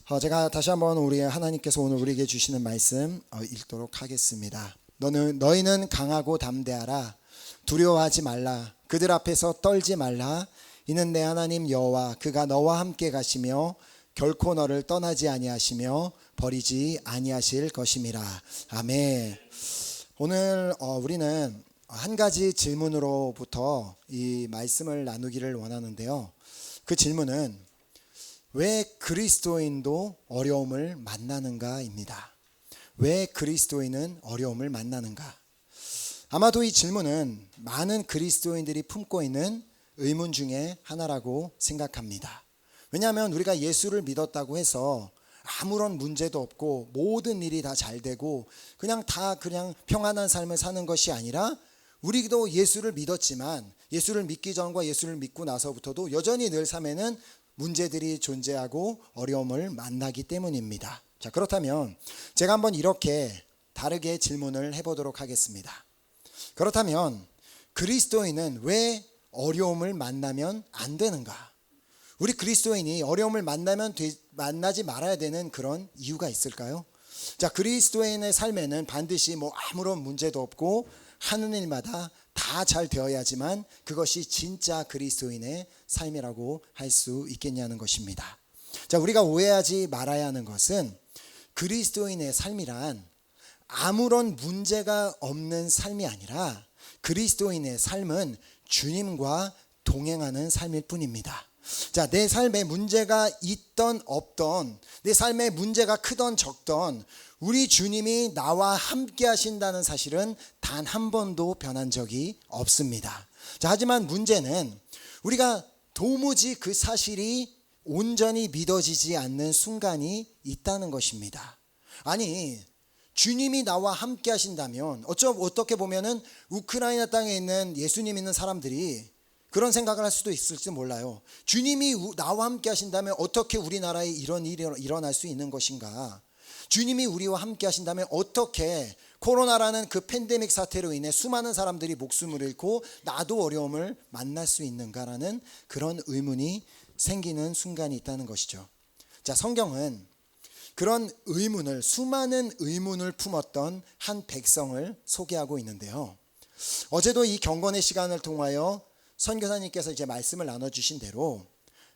제가 다시 한번 우리 하나님께서 오늘 우리에게 주시는 말씀 읽도록 하겠습니다. 너희는 강하고 담대하라. 두려워하지 말라. 그들 앞에서 떨지 말라. 이는 내 하나님 여호와 그가 너와 함께 가시며 결코 너를 떠나지 아니하시며 버리지 아니하실 것임이라. 아멘. 오늘 우리는 한 가지 질문으로부터 이 말씀을 나누기를 원하는데요. 그 질문은 왜 그리스도인도 어려움을 만나는가입니다. 왜 그리스도인은 어려움을 만나는가? 아마도 이 질문은 많은 그리스도인들이 품고 있는 의문 중에 하나라고 생각합니다. 왜냐하면 우리가 예수를 믿었다고 해서 아무런 문제도 없고 모든 일이 다 잘 되고 그냥 평안한 삶을 사는 것이 아니라 우리도 예수를 믿었지만 예수를 믿기 전과 예수를 믿고 나서부터도 여전히 늘 삶에는 문제들이 존재하고 어려움을 만나기 때문입니다. 자, 그렇다면 제가 한번 이렇게 다르게 질문을 해보도록 하겠습니다. 그렇다면 그리스도인은 왜 어려움을 만나면 안 되는가? 우리 그리스도인이 어려움을 만나지 말아야 되는 그런 이유가 있을까요? 자, 그리스도인의 삶에는 반드시 아무런 문제도 없고 하는 일마다 다 잘 되어야지만 그것이 진짜 그리스도인의 삶이라고 할 수 있겠냐는 것입니다. 자, 우리가 오해하지 말아야 하는 것은 그리스도인의 삶이란 아무런 문제가 없는 삶이 아니라 그리스도인의 삶은 주님과 동행하는 삶일 뿐입니다. 자, 내 삶에 문제가 있던 없던, 내 삶에 문제가 크던 적던 우리 주님이 나와 함께 하신다는 사실은 단 한 번도 변한 적이 없습니다. 자, 하지만 문제는 우리가 도무지 그 사실이 온전히 믿어지지 않는 순간이 있다는 것입니다. 아니, 주님이 나와 함께 하신다면 어떻게 보면은 우크라이나 땅에 있는 예수님 믿는 사람들이 그런 생각을 할 수도 있을지 몰라요. 주님이 나와 함께 하신다면 어떻게 우리나라에 이런 일이 일어날 수 있는 것인가? 주님이 우리와 함께 하신다면 어떻게 코로나라는 그 팬데믹 사태로 인해 수많은 사람들이 목숨을 잃고 나도 어려움을 만날 수 있는가라는 그런 의문이 생기는 순간이 있다는 것이죠. 자, 성경은 그런 수많은 의문을 품었던 한 백성을 소개하고 있는데요. 어제도 이 경건의 시간을 통하여 선교사님께서 이제 말씀을 나눠주신 대로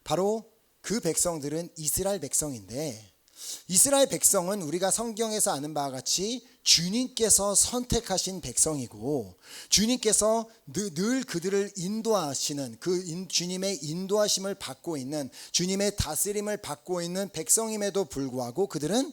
바로 그 백성들은 이스라엘 백성인데, 이스라엘 백성은 우리가 성경에서 아는 바와 같이 주님께서 선택하신 백성이고 주님께서 늘 그들을 인도하시는 주님의 인도하심을 받고 있는, 주님의 다스림을 받고 있는 백성임에도 불구하고 그들은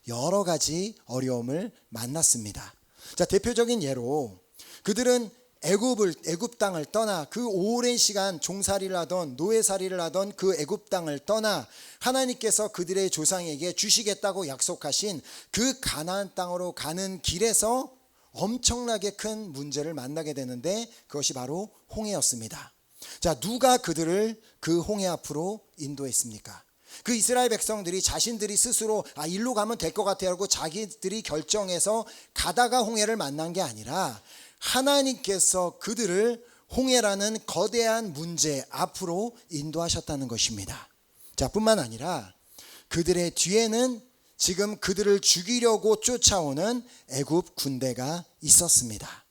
여러 가지 어려움을 만났습니다. 자, 대표적인 예로 그들은 애굽 땅을 떠나 그 오랜 시간 종살이를 하던 노예살이를 하던 그 애굽 땅을 떠나 하나님께서 그들의 조상에게 주시겠다고 약속하신 그 가나안 땅으로 가는 길에서 엄청나게 큰 문제를 만나게 되는데 그것이 바로 홍해였습니다. 자, 누가 그들을 그 홍해 앞으로 인도했습니까? 그 이스라엘 백성들이 자신들이 스스로 일로 가면 될 것 같아요 하고 자기들이 결정해서 가다가 홍해를 만난 게 아니라 하나님께서 그들을 홍해라는 거대한 문제 앞으로 인도하셨다는 것입니다. 자, 뿐만 아니라 그들의 뒤에는 지금 그들을 죽이려고 쫓아오는 애굽 군대가 있었습니다.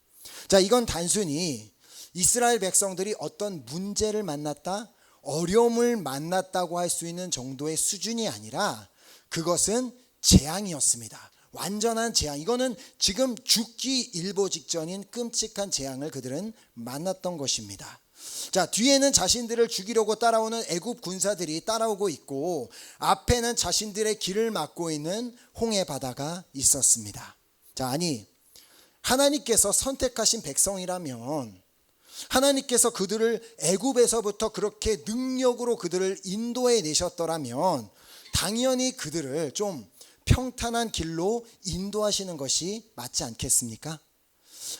자, 이건 단순히 이스라엘 백성들이 어떤 문제를 만났다, 어려움을 만났다고 할 수 있는 정도의 수준이 아니라 그것은 재앙이었습니다. 완전한 재앙. 이거는 지금 죽기 일보 직전인 끔찍한 재앙을 그들은 만났던 것입니다. 자, 뒤에는 자신들을 죽이려고 따라오는 애굽 군사들이 따라오고 있고 앞에는 자신들의 길을 막고 있는 홍해 바다가 있었습니다. 자, 아니, 하나님께서 선택하신 백성이라면 하나님께서 그들을 애굽에서부터 그렇게 능력으로 그들을 인도해 내셨더라면 당연히 그들을 좀 평탄한 길로 인도하시는 것이 맞지 않겠습니까?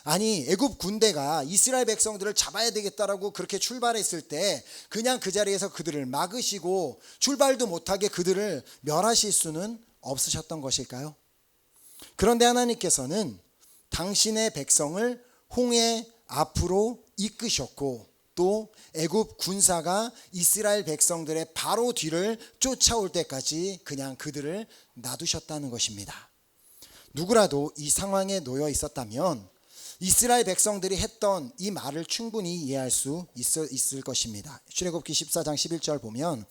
아니, 애굽 군대가 이스라엘 백성들을 잡아야 되겠다라고 그렇게 출발했을 때 그냥 그 자리에서 그들을 막으시고 출발도 못하게 그들을 멸하실 수는 없으셨던 것일까요? 그런데 하나님께서는 당신의 백성을 홍해 앞으로 이끄셨고 또 애굽 군사가 이스라엘 백성들의 바로 뒤를 쫓아올 때까지 그냥 그들을 놔두셨다는 것입니다. 누구라도 이 상황에 놓여 있었다면 이스라엘 백성들이 했던 이 말을 충분히 이해할 수 있을 것입니다. 출애굽기 14장 11절 보면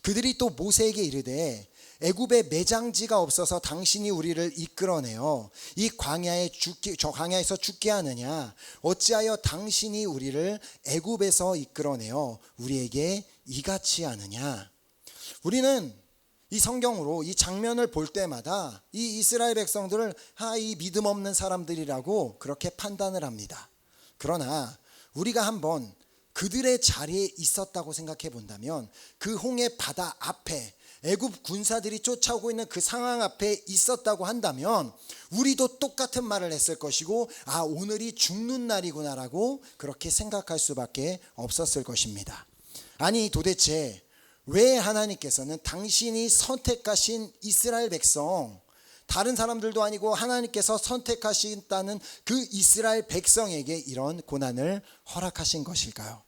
그들이 또 모세에게 이르되 애굽에 매장지가 없어서 당신이 우리를 이끌어내어 이 광야에서 죽게 하느냐? 어찌하여 당신이 우리를 애굽에서 이끌어내어 우리에게 이같이 하느냐? 우리는 이 성경으로 이 장면을 볼 때마다 이 이스라엘 백성들을 이 믿음 없는 사람들이라고 그렇게 판단을 합니다. 그러나 우리가 한번 그들의 자리에 있었다고 생각해 본다면 그 홍해 바다 앞에 애굽 군사들이 쫓아오고 있는 그 상황 앞에 있었다고 한다면 우리도 똑같은 말을 했을 것이고 오늘이 죽는 날이구나라고 그렇게 생각할 수밖에 없었을 것입니다. 아니 도대체 왜 하나님께서는 당신이 선택하신 이스라엘 백성, 다른 사람들도 아니고 하나님께서 선택하신다는 그 이스라엘 백성에게 이런 고난을 허락하신 것일까요?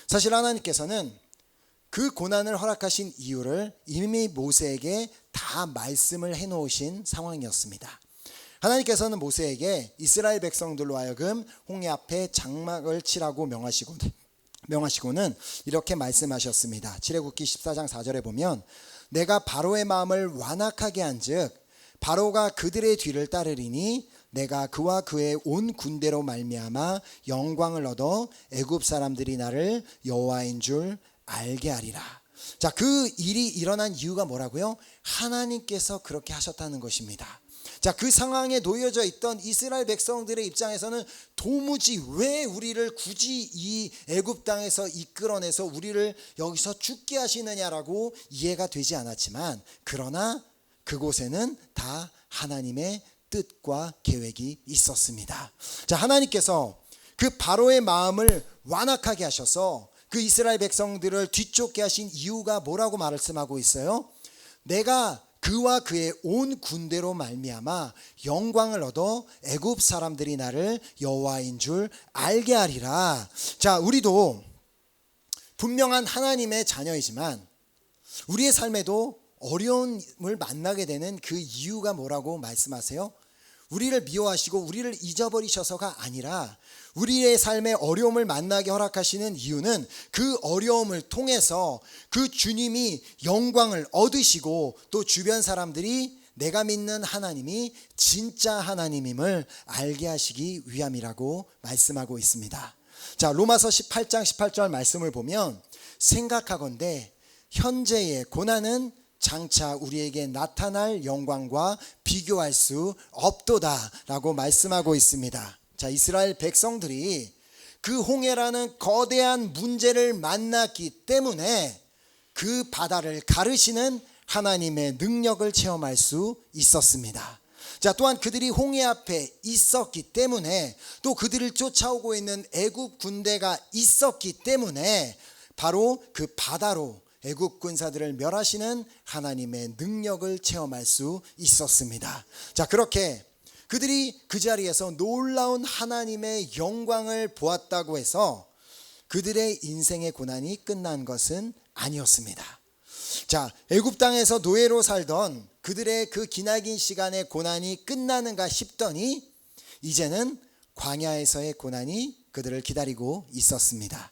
사실 하나님께서는 그 고난을 허락하신 이유를 이미 모세에게 다 말씀을 해놓으신 상황이었습니다. 하나님께서는 모세에게 이스라엘 백성들로 하여금 홍해 앞에 장막을 치라고 명하시고는 이렇게 말씀하셨습니다. 출애굽기 14장 4절에 보면 내가 바로의 마음을 완악하게 한즉 바로가 그들의 뒤를 따르리니 내가 그와 그의 온 군대로 말미암아 영광을 얻어 애굽 사람들이 나를 여호와인 줄 알게 하리라. 자, 그 일이 일어난 이유가 뭐라고요? 하나님께서 그렇게 하셨다는 것입니다. 자, 그 상황에 놓여져 있던 이스라엘 백성들의 입장에서는 도무지 왜 우리를 굳이 이 애굽 땅에서 이끌어내서 우리를 여기서 죽게 하시느냐라고 이해가 되지 않았지만 그러나 그곳에는 다 하나님의 뜻과 계획이 있었습니다. 자, 하나님께서 그 바로의 마음을 완악하게 하셔서 그 이스라엘 백성들을 뒤쫓게 하신 이유가 뭐라고 말씀하고 있어요? 내가 그와 그의 온 군대로 말미암아 영광을 얻어 애굽 사람들이 나를 여호와인 줄 알게 하리라. 자, 우리도 분명한 하나님의 자녀이지만 우리의 삶에도 어려움을 만나게 되는 그 이유가 뭐라고 말씀하세요? 우리를 미워하시고 우리를 잊어버리셔서가 아니라 우리의 삶에 어려움을 만나게 허락하시는 이유는 그 어려움을 통해서 그 주님이 영광을 얻으시고 또 주변 사람들이 내가 믿는 하나님이 진짜 하나님임을 알게 하시기 위함이라고 말씀하고 있습니다. 자, 로마서 18장 18절 말씀을 보면 생각하건대 현재의 고난은 장차 우리에게 나타날 영광과 비교할 수 없도다라고 말씀하고 있습니다. 자, 이스라엘 백성들이 그 홍해라는 거대한 문제를 만났기 때문에 그 바다를 가르시는 하나님의 능력을 체험할 수 있었습니다. 자, 또한 그들이 홍해 앞에 있었기 때문에 또 그들을 쫓아오고 있는 애굽 군대가 있었기 때문에 바로 그 바다로 애굽 군사들을 멸하시는 하나님의 능력을 체험할 수 있었습니다. 자, 그렇게 그들이 그 자리에서 놀라운 하나님의 영광을 보았다고 해서 그들의 인생의 고난이 끝난 것은 아니었습니다. 자, 애굽 땅에서 노예로 살던 그들의 그 기나긴 시간의 고난이 끝나는가 싶더니 이제는 광야에서의 고난이 그들을 기다리고 있었습니다.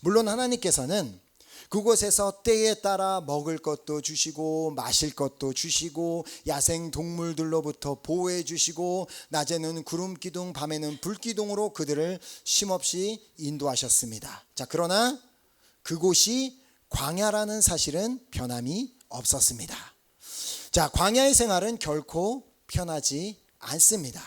물론 하나님께서는 그곳에서 때에 따라 먹을 것도 주시고 마실 것도 주시고 야생 동물들로부터 보호해 주시고 낮에는 구름 기둥 밤에는 불 기둥으로 그들을 쉼없이 인도하셨습니다. 자, 그러나 그곳이 광야라는 사실은 변함이 없었습니다. 자, 광야의 생활은 결코 편하지 않습니다.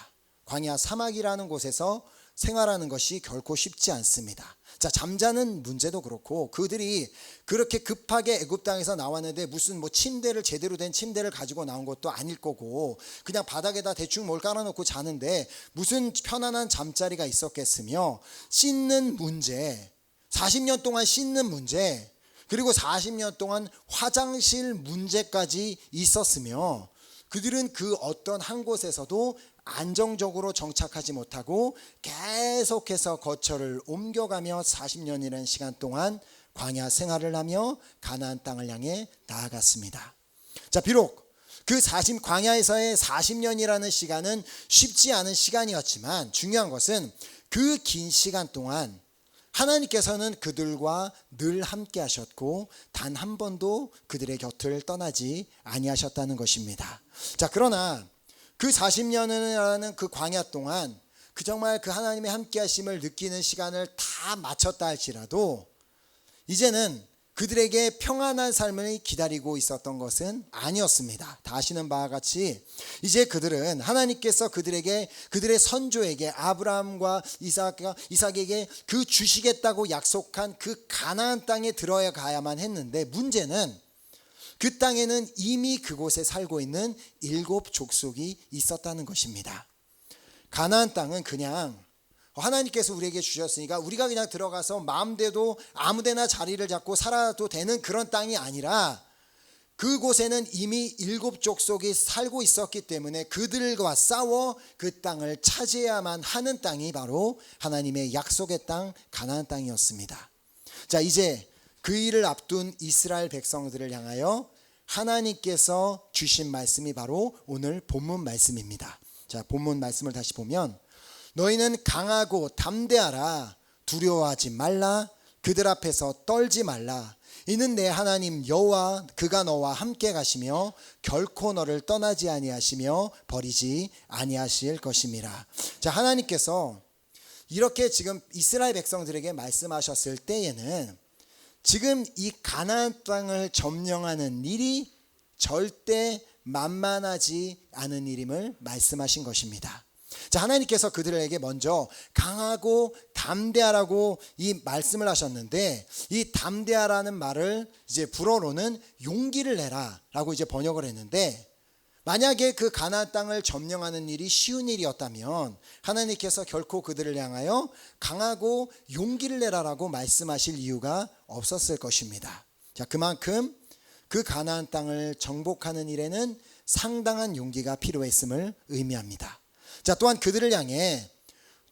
광야 사막이라는 곳에서 생활하는 것이 결코 쉽지 않습니다. 자, 잠자는 문제도 그렇고 그들이 그렇게 급하게 애굽 땅에서 나왔는데 무슨 침대를 제대로 된 침대를 가지고 나온 것도 아닐 거고 그냥 바닥에다 대충 뭘 깔아놓고 자는데 무슨 편안한 잠자리가 있었겠으며 씻는 문제, 40년 동안 씻는 문제, 그리고 40년 동안 화장실 문제까지 있었으며 그들은 그 어떤 한 곳에서도 안정적으로 정착하지 못하고 계속해서 거처를 옮겨가며 40년이라는 시간 동안 광야 생활을 하며 가나안 땅을 향해 나아갔습니다. 자, 비록 그 광야에서의 40년이라는 시간은 쉽지 않은 시간이었지만 중요한 것은 그 긴 시간 동안 하나님께서는 그들과 늘 함께 하셨고 단 한 번도 그들의 곁을 떠나지 아니하셨다는 것입니다. 자, 그러나 그 40년이라는 그 광야 동안 정말 그 하나님의 함께 하심을 느끼는 시간을 다 마쳤다 할지라도 이제는 그들에게 평안한 삶을 기다리고 있었던 것은 아니었습니다. 다 아시는 바와 같이 이제 그들은 하나님께서 그들에게 그들의 선조에게 아브라함과 이삭에게 그 주시겠다고 약속한 그 가나안 땅에 들어가야만 했는데 문제는 그 땅에는 이미 그곳에 살고 있는 7 족속이 있었다는 것입니다. 가나안 땅은 그냥 하나님께서 우리에게 주셨으니까 우리가 그냥 들어가서 마음대로 아무데나 자리를 잡고 살아도 되는 그런 땅이 아니라 그곳에는 이미 7 족속이 살고 있었기 때문에 그들과 싸워 그 땅을 차지해야만 하는 땅이 바로 하나님의 약속의 땅 가나안 땅이었습니다. 자, 이제 그 일을 앞둔 이스라엘 백성들을 향하여 하나님께서 주신 말씀이 바로 오늘 본문 말씀입니다. 자, 본문 말씀을 다시 보면 너희는 강하고 담대하라. 두려워하지 말라. 그들 앞에서 떨지 말라. 이는 내 하나님 여호와 그가 너와 함께 가시며 결코 너를 떠나지 아니하시며 버리지 아니하실 것임이라. 자, 하나님께서 이렇게 지금 이스라엘 백성들에게 말씀하셨을 때에는 지금 이 가나안 땅을 점령하는 일이 절대 만만하지 않은 일임을 말씀하신 것입니다. 자, 하나님께서 그들에게 먼저 강하고 담대하라고 이 말씀을 하셨는데 이 담대하라는 말을 이제 불어로는 용기를 내라라고 이제 번역을 했는데 만약에 그 가나안 땅을 점령하는 일이 쉬운 일이었다면 하나님께서 결코 그들을 향하여 강하고 용기를 내라라고 말씀하실 이유가 없었을 것입니다. 자, 그만큼 그 가나안 땅을 정복하는 일에는 상당한 용기가 필요했음을 의미합니다. 자, 또한 그들을 향해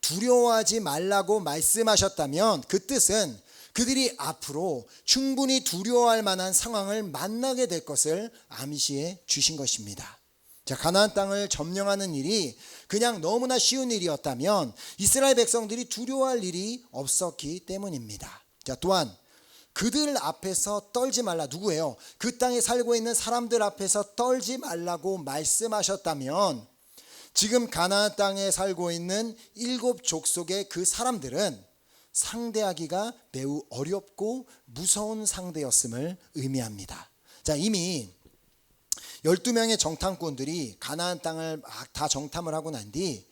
두려워하지 말라고 말씀하셨다면 그 뜻은 그들이 앞으로 충분히 두려워할 만한 상황을 만나게 될 것을 암시해 주신 것입니다. 자, 가나안 땅을 점령하는 일이 그냥 너무나 쉬운 일이었다면 이스라엘 백성들이 두려워할 일이 없었기 때문입니다. 자, 또한 그들 앞에서 떨지 말라. 누구예요? 그 땅에 살고 있는 사람들 앞에서 떨지 말라고 말씀하셨다면 지금 가나안 땅에 살고 있는 7 족속의 그 사람들은 상대하기가 매우 어렵고 무서운 상대였음을 의미합니다. 자, 이미 12명의 정탐꾼들이 가나안 땅을 다 정탐을 하고 난 뒤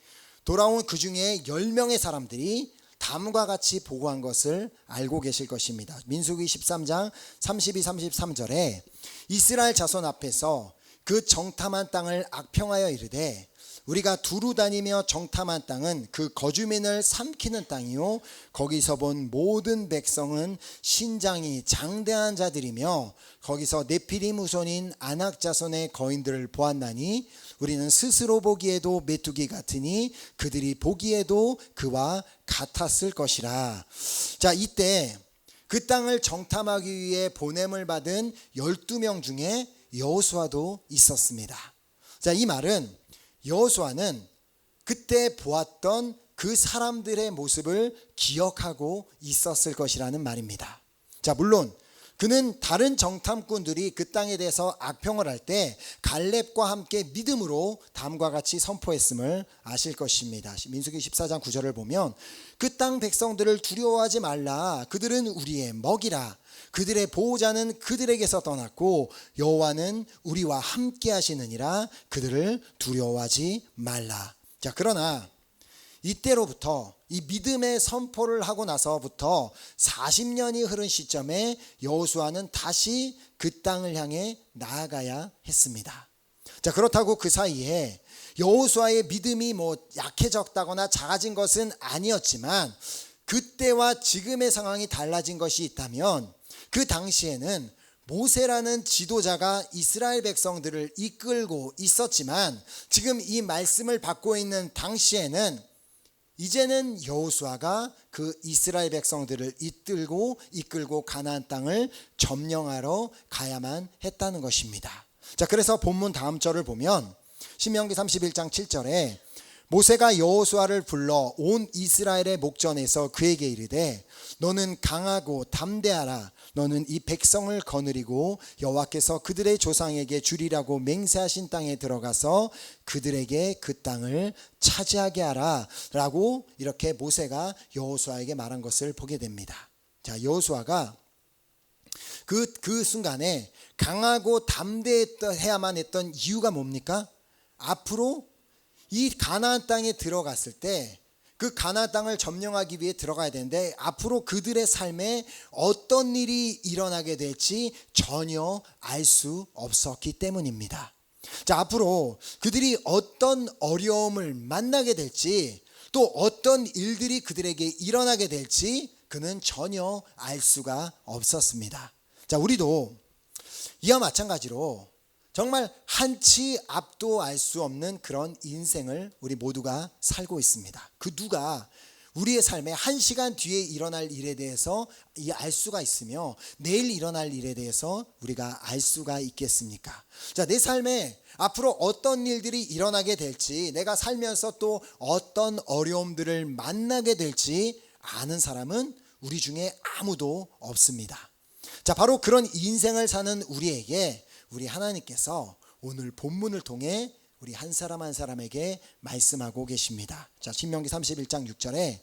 돌아온 그 중에 10명의 사람들이 다음과 같이 보고한 것을 알고 계실 것입니다. 민수기 13장 32, 33절에 이스라엘 자손 앞에서 그 정탐한 땅을 악평하여 이르되 우리가 두루 다니며 정탐한 땅은 그 거주민을 삼키는 땅이요 거기서 본 모든 백성은 신장이 장대한 자들이며 거기서 네피림 후손인 아낙 자손의 거인들을 보았나니 우리는 스스로 보기에도 메뚜기 같으니 그들이 보기에도 그와 같았을 것이라. 자, 이때 그 땅을 정탐하기 위해 보냄을 받은 12명 중에 여호수아도 있었습니다. 자, 이 말은 여호수아는 그때 보았던 그 사람들의 모습을 기억하고 있었을 것이라는 말입니다. 자, 물론 그는 다른 정탐꾼들이 그 땅에 대해서 악평을 할 때 갈렙과 함께 믿음으로 다음과 같이 선포했음을 아실 것입니다. 민수기 14장 9절을 보면 그 땅 백성들을 두려워하지 말라. 그들은 우리의 먹이라. 그들의 보호자는 그들에게서 떠났고 여호와는 우리와 함께 하시느니라. 그들을 두려워하지 말라. 자, 그러나 이때로부터 이 믿음의 선포를 하고 나서부터 40년이 흐른 시점에 여호수아는 다시 그 땅을 향해 나아가야 했습니다. 자, 그렇다고 그 사이에 여호수아의 믿음이 약해졌다거나 작아진 것은 아니었지만 그때와 지금의 상황이 달라진 것이 있다면 그 당시에는 모세라는 지도자가 이스라엘 백성들을 이끌고 있었지만 지금 이 말씀을 받고 있는 당시에는 이제는 여호수아가 그 이스라엘 백성들을 이끌고 가나안 땅을 점령하러 가야만 했다는 것입니다. 자, 그래서 본문 다음 절을 보면 신명기 31장 7절에 모세가 여호수아를 불러 온 이스라엘의 목전에서 그에게 이르되 너는 강하고 담대하라. 너는 이 백성을 거느리고 여호와께서 그들의 조상에게 주리라고 맹세하신 땅에 들어가서 그들에게 그 땅을 차지하게 하라 라고 이렇게 모세가 여호수아에게 말한 것을 보게 됩니다. 자, 여호수아가 그 순간에 강하고 담대해야만 했던 이유가 뭡니까? 앞으로 이 가나안 땅에 들어갔을 때 그 가나안 땅을 점령하기 위해 들어가야 되는데 앞으로 그들의 삶에 어떤 일이 일어나게 될지 전혀 알 수 없었기 때문입니다. 자, 앞으로 그들이 어떤 어려움을 만나게 될지 또 어떤 일들이 그들에게 일어나게 될지 그는 전혀 알 수가 없었습니다. 자, 우리도 이와 마찬가지로 정말 한치 앞도 알 수 없는 그런 인생을 우리 모두가 살고 있습니다. 그 누가 우리의 삶에 한 시간 뒤에 일어날 일에 대해서 알 수가 있으며 내일 일어날 일에 대해서 우리가 알 수가 있겠습니까? 자, 내 삶에 앞으로 어떤 일들이 일어나게 될지, 내가 살면서 또 어떤 어려움들을 만나게 될지 아는 사람은 우리 중에 아무도 없습니다. 자, 바로 그런 인생을 사는 우리에게 우리 하나님께서 오늘 본문을 통해 우리 한 사람 한 사람에게 말씀하고 계십니다. 자, 신명기 31장 6절에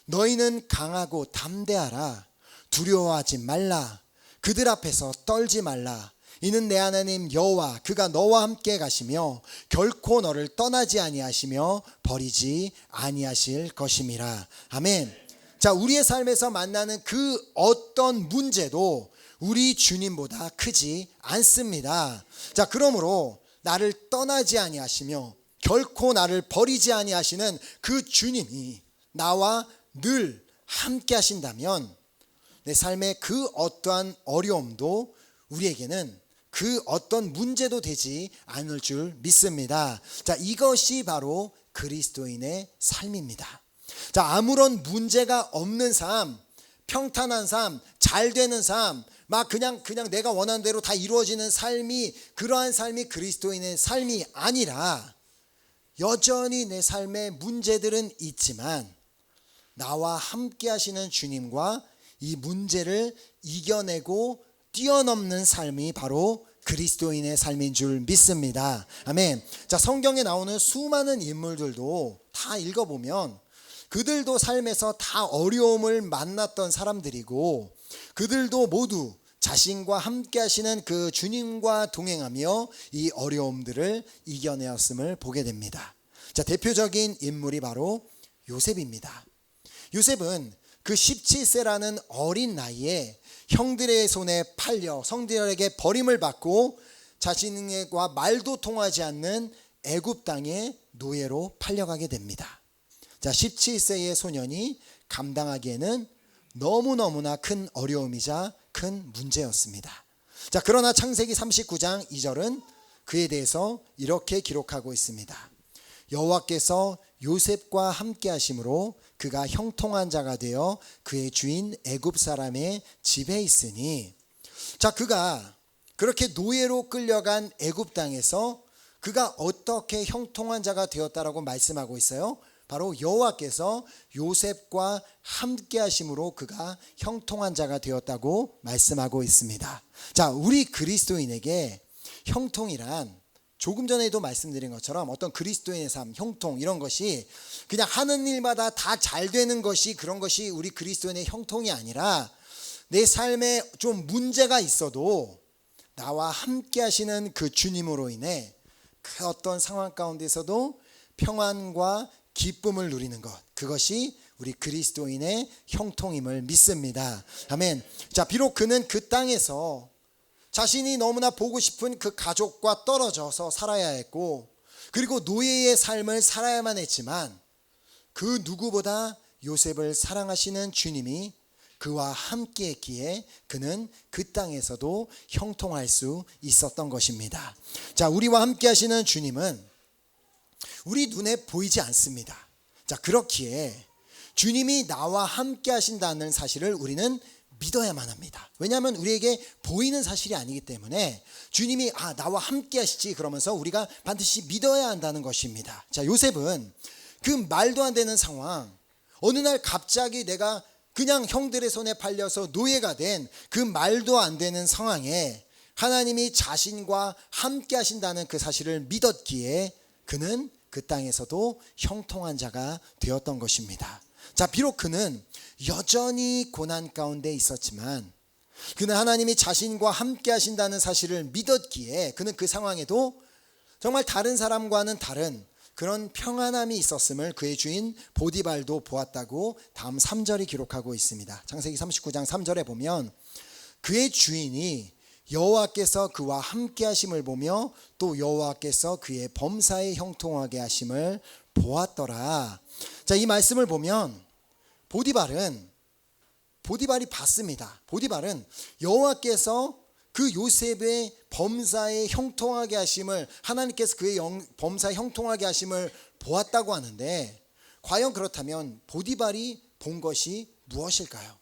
너희는 강하고 담대하라. 두려워하지 말라. 그들 앞에서 떨지 말라. 이는 내 하나님 여호와 그가 너와 함께 가시며 결코 너를 떠나지 아니하시며 버리지 아니하실 것임이라. 아멘. 자, 우리의 삶에서 만나는 그 어떤 문제도 우리 주님보다 크지 않습니다. 자, 그러므로 나를 떠나지 아니하시며 결코 나를 버리지 아니하시는 그 주님이 나와 늘 함께 하신다면 내 삶의 그 어떠한 어려움도 우리에게는 그 어떤 문제도 되지 않을 줄 믿습니다. 자, 이것이 바로 그리스도인의 삶입니다. 자, 아무런 문제가 없는 삶, 평탄한 삶, 잘 되는 삶, 막 그냥 내가 원하는 대로 다 이루어지는 삶이, 그러한 삶이 그리스도인의 삶이 아니라 여전히 내 삶에 문제들은 있지만 나와 함께 하시는 주님과 이 문제를 이겨내고 뛰어넘는 삶이 바로 그리스도인의 삶인 줄 믿습니다. 아멘. 자, 성경에 나오는 수많은 인물들도 다 읽어보면 그들도 삶에서 다 어려움을 만났던 사람들이고 그들도 모두 자신과 함께 하시는 그 주님과 동행하며 이 어려움들을 이겨내었음을 보게 됩니다. 자, 대표적인 인물이 바로 요셉입니다. 요셉은 그 17세라는 어린 나이에 형들의 손에 팔려 성들에게 버림을 받고 자신과 말도 통하지 않는 애굽 땅의 노예로 팔려가게 됩니다. 자, 17세의 소년이 감당하기에는 너무너무나 큰 어려움이자 큰 문제였습니다. 자, 그러나 창세기 39장 2절은 그에 대해서 이렇게 기록하고 있습니다. 여호와께서 요셉과 함께 하심으로 그가 형통한 자가 되어 그의 주인 애굽 사람의 집에 있으니. 자, 그가 그렇게 노예로 끌려간 애굽 땅에서 그가 어떻게 형통한 자가 되었다라고 말씀하고 있어요? 바로 여호와께서 요셉과 함께 하심으로 그가 형통한 자가 되었다고 말씀하고 있습니다. 자, 우리 그리스도인에게 형통이란 조금 전에도 말씀드린 것처럼 어떤 그리스도인의 삶, 형통 이런 것이 그냥 하는 일마다 다 잘 되는 것이, 그런 것이 우리 그리스도인의 형통이 아니라 내 삶에 좀 문제가 있어도 나와 함께 하시는 그 주님으로 인해 그 어떤 상황 가운데서도 평안과 기쁨을 누리는 것, 그것이 우리 그리스도인의 형통임을 믿습니다. 아멘. 자, 비록 그는 그 땅에서 자신이 너무나 보고 싶은 그 가족과 떨어져서 살아야 했고, 그리고 노예의 삶을 살아야만 했지만 그 누구보다 요셉을 사랑하시는 주님이 그와 함께 했기에 그는 그 땅에서도 형통할 수 있었던 것입니다. 자, 우리와 함께 하시는 주님은 우리 눈에 보이지 않습니다. 자, 그렇기에 주님이 나와 함께 하신다는 사실을 우리는 믿어야만 합니다. 왜냐하면 우리에게 보이는 사실이 아니기 때문에 주님이 나와 함께 하시지 그러면서 우리가 반드시 믿어야 한다는 것입니다. 자, 요셉은 그 말도 안 되는 상황, 어느 날 갑자기 내가 그냥 형들의 손에 팔려서 노예가 된 그 말도 안 되는 상황에 하나님이 자신과 함께 하신다는 그 사실을 믿었기에 그는 그 땅에서도 형통한 자가 되었던 것입니다. 자, 비록 그는 여전히 고난 가운데 있었지만 그는 하나님이 자신과 함께 하신다는 사실을 믿었기에 그는 그 상황에도 정말 다른 사람과는 다른 그런 평안함이 있었음을 그의 주인 보디발도 보았다고 다음 3절이 기록하고 있습니다. 창세기 39장 3절에 보면 그의 주인이 여호와께서 그와 함께 하심을 보며 또 여호와께서 그의 범사에 형통하게 하심을 보았더라. 자, 이 말씀을 보면 보디발이 봤습니다. 보디발은 여호와께서 그 요셉의 범사에 형통하게 하심을, 하나님께서 그의 범사에 형통하게 하심을 보았다고 하는데 과연 그렇다면 보디발이 본 것이 무엇일까요?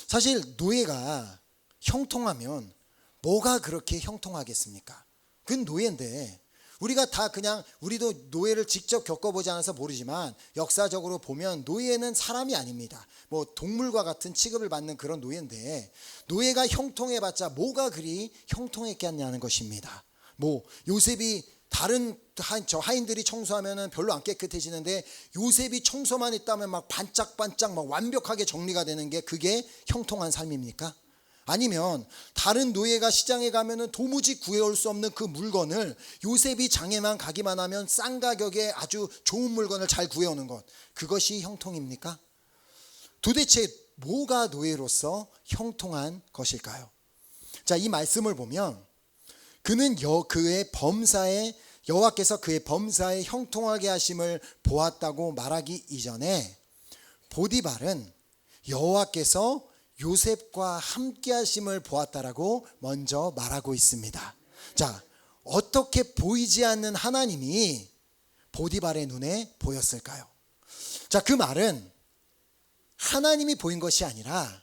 사실 노예가 형통하면 뭐가 그렇게 형통하겠습니까? 그건 노예인데 우리가 다 그냥 우리도 노예를 직접 겪어보지 않아서 모르지만 역사적으로 보면 노예는 사람이 아닙니다. 뭐 동물과 같은 취급을 받는 그런 노예인데 노예가 형통해봤자 뭐가 그리 형통했겠냐는 것입니다. 뭐 요셉이 다른 저 하인들이 청소하면은 별로 안 깨끗해지는데 요셉이 청소만 했다면 막 반짝반짝 막 완벽하게 정리가 되는 게 그게 형통한 삶입니까? 아니면 다른 노예가 시장에 가면은 도무지 구해올 수 없는 그 물건을 요셉이 장에만 가기만 하면 싼 가격에 아주 좋은 물건을 잘 구해오는 것, 그것이 형통입니까? 도대체 뭐가 노예로서 형통한 것일까요? 자, 이 말씀을 보면 그는 그의 범사에 여호와께서 그의 범사에 형통하게 하심을 보았다고 말하기 이전에 보디발은 여호와께서 요셉과 함께 하심을 보았다라고 먼저 말하고 있습니다. 자, 어떻게 보이지 않는 하나님이 보디발의 눈에 보였을까요? 자, 그 말은 하나님이 보인 것이 아니라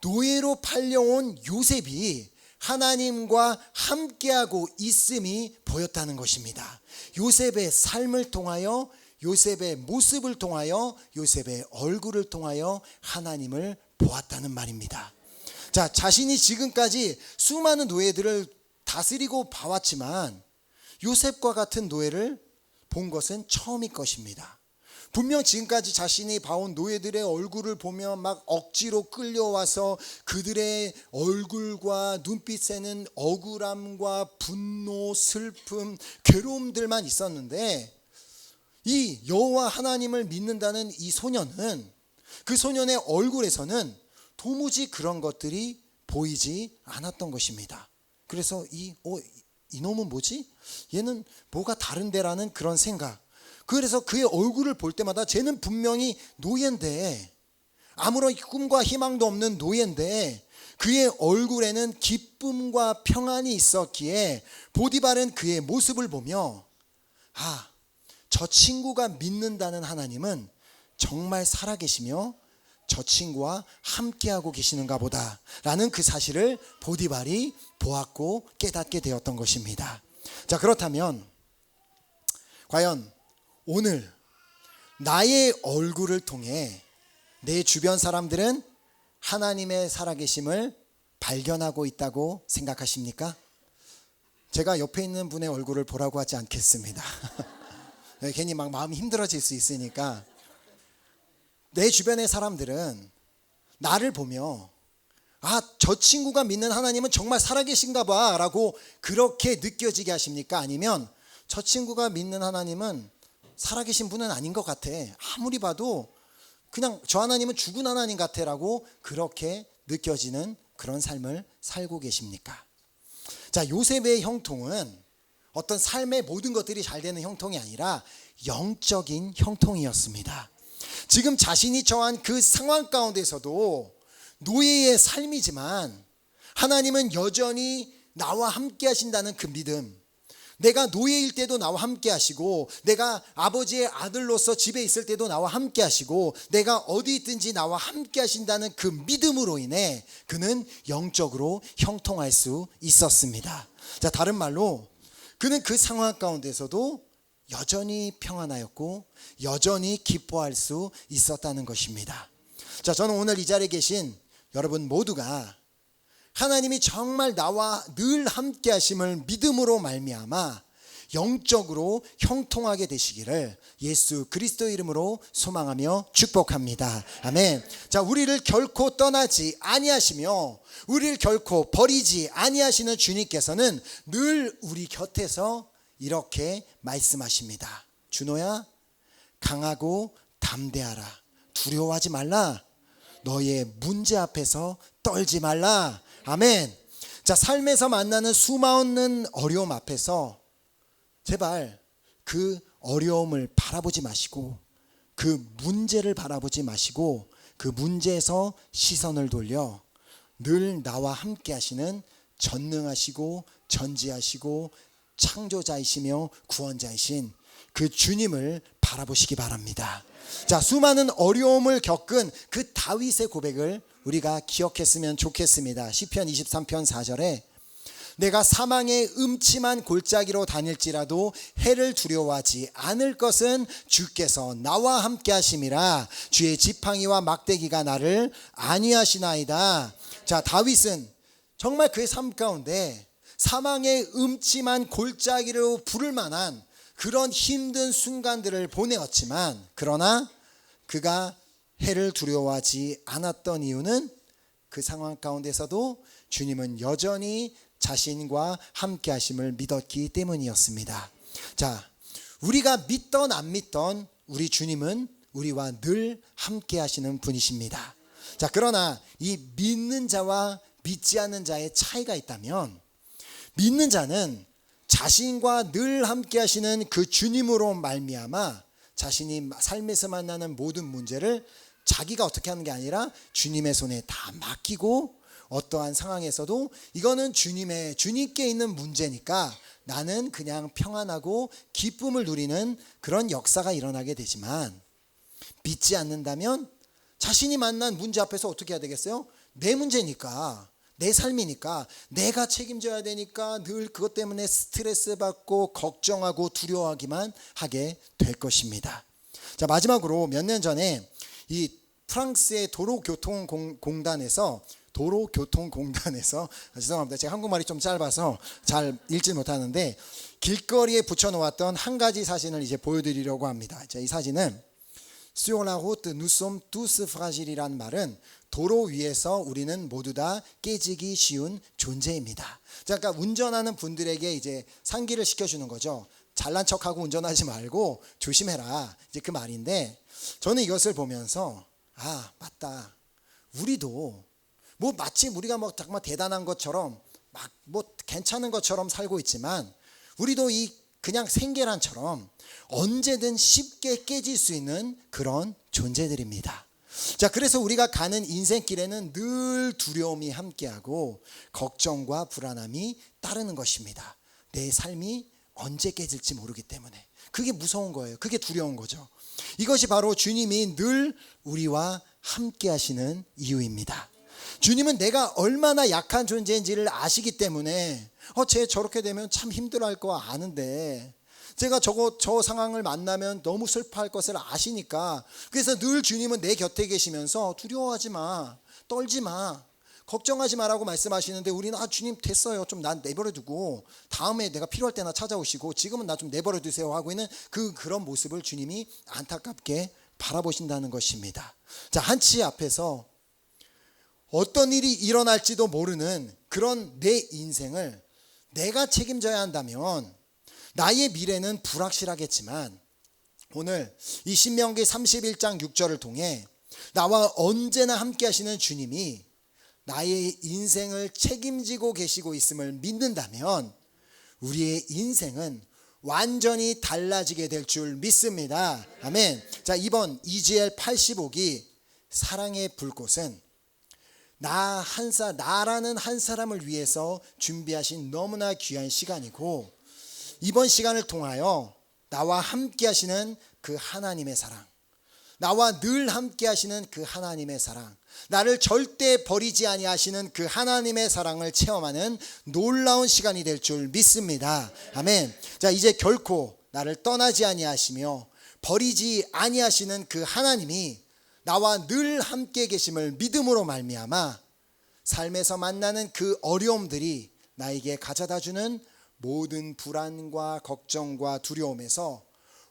노예로 팔려온 요셉이 하나님과 함께하고 있음이 보였다는 것입니다. 요셉의 삶을 통하여, 요셉의 모습을 통하여, 요셉의 얼굴을 통하여 하나님을 보았다는 말입니다. 자, 자신이 지금까지 수많은 노예들을 다스리고 봐왔지만 요셉과 같은 노예를 본 것은 처음일 것입니다. 분명 지금까지 자신이 봐온 노예들의 얼굴을 보면 막 억지로 끌려와서 그들의 얼굴과 눈빛에는 억울함과 분노, 슬픔, 괴로움들만 있었는데 이 여호와 하나님을 믿는다는 이 소년은, 그 소년의 얼굴에서는 도무지 그런 것들이 보이지 않았던 것입니다. 그래서 이놈은 뭐지? 얘는 뭐가 다른데라는 그런 생각. 그래서 그의 얼굴을 볼 때마다 쟤는 분명히 노예인데, 아무런 꿈과 희망도 없는 노예인데 그의 얼굴에는 기쁨과 평안이 있었기에 보디발은 그의 모습을 보며 저 친구가 믿는다는 하나님은 정말 살아계시며 저 친구와 함께하고 계시는가 보다 라는 그 사실을 보디발이 보았고 깨닫게 되었던 것입니다. 자, 그렇다면 과연 오늘 나의 얼굴을 통해 내 주변 사람들은 하나님의 살아계심을 발견하고 있다고 생각하십니까? 제가 옆에 있는 분의 얼굴을 보라고 하지 않겠습니다. 괜히 막 마음이 힘들어질 수 있으니까. 내 주변의 사람들은 나를 보며 저 친구가 믿는 하나님은 정말 살아계신가 봐 라고 그렇게 느껴지게 하십니까? 아니면 저 친구가 믿는 하나님은 살아계신 분은 아닌 것 같아, 아무리 봐도 그냥 저 하나님은 죽은 하나님 같아 라고 그렇게 느껴지는 그런 삶을 살고 계십니까? 자, 요셉의 형통은 어떤 삶의 모든 것들이 잘 되는 형통이 아니라 영적인 형통이었습니다. 지금 자신이 처한 그 상황 가운데서도 노예의 삶이지만 하나님은 여전히 나와 함께 하신다는 그 믿음, 내가 노예일 때도 나와 함께 하시고, 내가 아버지의 아들로서 집에 있을 때도 나와 함께 하시고, 내가 어디 있든지 나와 함께 하신다는 그 믿음으로 인해 그는 영적으로 형통할 수 있었습니다. 자, 다른 말로 그는 그 상황 가운데서도 여전히 평안하였고 여전히 기뻐할 수 있었다는 것입니다. 자, 저는 오늘 이 자리에 계신 여러분 모두가 하나님이 정말 나와 늘 함께 하심을 믿음으로 말미암아 영적으로 형통하게 되시기를 예수 그리스도 이름으로 소망하며 축복합니다. 아멘. 자, 우리를 결코 떠나지 아니하시며 우리를 결코 버리지 아니하시는 주님께서는 늘 우리 곁에서 이렇게 말씀하십니다. 준호야, 강하고 담대하라. 두려워하지 말라. 너의 문제 앞에서 떨지 말라. 아멘. 자, 삶에서 만나는 수많은 어려움 앞에서 제발 그 어려움을 바라보지 마시고, 그 문제를 바라보지 마시고, 그 문제에서 시선을 돌려 늘 나와 함께 하시는 전능하시고 전지하시고 창조자이시며 구원자이신 그 주님을 바라보시기 바랍니다. 자, 수많은 어려움을 겪은 그 다윗의 고백을 우리가 기억했으면 좋겠습니다. 시편 23편 4절에 내가 사망의 음침한 골짜기로 다닐지라도 해를 두려워하지 않을 것은 주께서 나와 함께 하심이라. 주의 지팡이와 막대기가 나를 안위하시나이다. 자, 다윗은 정말 그의 삶 가운데 사망의 음침한 골짜기로 부를 만한 그런 힘든 순간들을 보내었지만, 그러나 그가 해를 두려워하지 않았던 이유는 그 상황 가운데서도 주님은 여전히 자신과 함께 하심을 믿었기 때문이었습니다. 자, 우리가 믿던 안 믿던 우리 주님은 우리와 늘 함께 하시는 분이십니다. 자, 그러나 이 믿는 자와 믿지 않는 자의 차이가 있다면, 믿는 자는 자신과 늘 함께 하시는 그 주님으로 말미암아 자신이 삶에서 만나는 모든 문제를 자기가 어떻게 하는 게 아니라 주님의 손에 다 맡기고, 어떠한 상황에서도 이거는 주님께 있는 문제니까 나는 그냥 평안하고 기쁨을 누리는 그런 역사가 일어나게 되지만, 믿지 않는다면 자신이 만난 문제 앞에서 어떻게 해야 되겠어요? 내 문제니까, 내 삶이니까, 내가 책임져야 되니까 늘 그것 때문에 스트레스 받고 걱정하고 두려워하기만 하게 될 것입니다. 자, 마지막으로 몇 년 전에 이 프랑스의 도로교통공단에서 죄송합니다. 제가 한국말이 좀 짧아서 잘 읽지 못하는데, 길거리에 붙여놓았던 한 가지 사진을 이제 보여드리려고 합니다. 자, 이 사진은 Sur la route nous sommes tous fragiles 이란 말은 도로 위에서 우리는 모두 다 깨지기 쉬운 존재입니다. 자, 그러니까 운전하는 분들에게 이제 상기를 시켜주는 거죠. 잘난 척하고 운전하지 말고 조심해라, 이제 그 말인데, 저는 이것을 보면서 아, 맞다. 우리도 뭐 마치 우리가 뭐 정말 대단한 것처럼 막 뭐 괜찮은 것처럼 살고 있지만, 우리도 이 그냥 생계란처럼 언제든 쉽게 깨질 수 있는 그런 존재들입니다. 자, 그래서 우리가 가는 인생길에는 늘 두려움이 함께하고 걱정과 불안함이 따르는 것입니다. 내 삶이 언제 깨질지 모르기 때문에 그게 무서운 거예요. 그게 두려운 거죠. 이것이 바로 주님이 늘 우리와 함께 하시는 이유입니다. 주님은 내가 얼마나 약한 존재인지를 아시기 때문에 쟤 저렇게 되면 참 힘들어할 거 아는데, 제가 저 상황을 만나면 너무 슬퍼할 것을 아시니까, 그래서 늘 주님은 내 곁에 계시면서 두려워하지 마, 떨지 마, 걱정하지 마라고 말씀하시는데, 우리는 주님 됐어요, 좀 난 내버려 두고 다음에 내가 필요할 때나 찾아오시고 지금은 나 좀 내버려 두세요 하고 있는 그런 모습을 주님이 안타깝게 바라보신다는 것입니다. 자, 한치 앞에서 어떤 일이 일어날지도 모르는 그런 내 인생을 내가 책임져야 한다면 나의 미래는 불확실하겠지만, 오늘 이 신명기 31장 6절을 통해 나와 언제나 함께 하시는 주님이 나의 인생을 책임지고 계시고 있음을 믿는다면 우리의 인생은 완전히 달라지게 될 줄 믿습니다. 아멘. 자, 이번 EGL 85기 사랑의 불꽃은 나라는 한 사람을 위해서 준비하신 너무나 귀한 시간이고, 이번 시간을 통하여 나와 함께 하시는 그 하나님의 사랑, 나와 늘 함께 하시는 그 하나님의 사랑, 나를 절대 버리지 아니하시는 그 하나님의 사랑을 체험하는 놀라운 시간이 될 줄 믿습니다. 아멘. 자, 이제 결코 나를 떠나지 아니하시며 버리지 아니하시는 그 하나님이 나와 늘 함께 계심을 믿음으로 말미암아 삶에서 만나는 그 어려움들이 나에게 가져다주는 모든 불안과 걱정과 두려움에서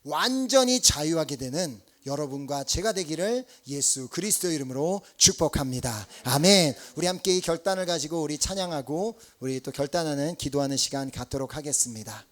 완전히 자유하게 되는 여러분과 제가 되기를 예수 그리스도 이름으로 축복합니다. 아멘. 우리 함께 이 결단을 가지고 우리 찬양하고 우리 또 결단하는 기도하는 시간 갖도록 하겠습니다.